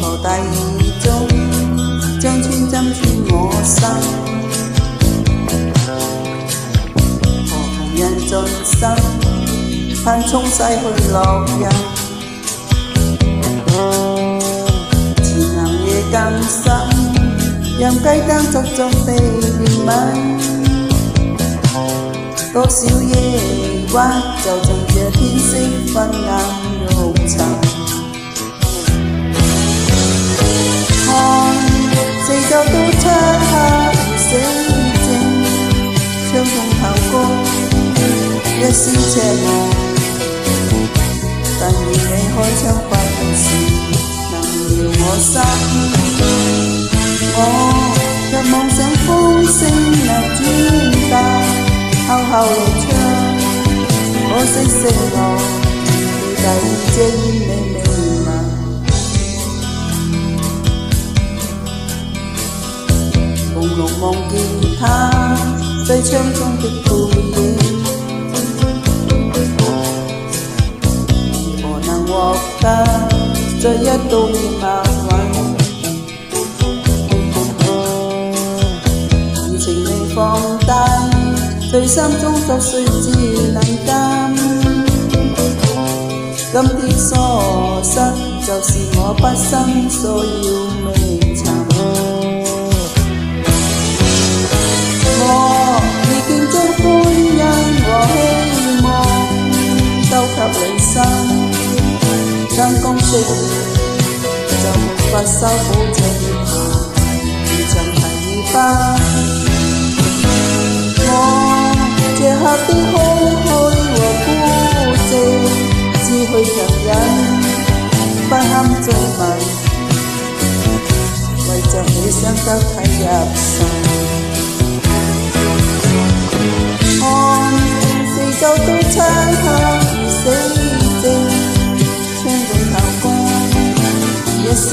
河大雨中，將穿針穿我心。何同人盡心，盼沖洗去烙印。前行夜更深，任雞燈逐逐地憐憫。多少夜屈，就像這天色昏暗欲沉。看四周都漆黑而死靜，窗縫透光一絲赤望。但願你開窗發現時，能撩我心。我若妄想風聲能轉達，敲敲路窗，可惜色我地底遮掩你美貌。朦朧望見他對窗中的背影，如何能獲得這一道熱墨韻？餘情未放低，對心中作碎自能禁。今天疏失，就是我畢生所要覓尋。我已經將歡欣和希望都給你心，燈光熄滅，就沒法修補這裂痕，如曾提議吧。這刻的空虛和孤寂，只去強忍，不堪追問，為着你想得體入神。看四周都漆黑而死靜，窗外透光一絲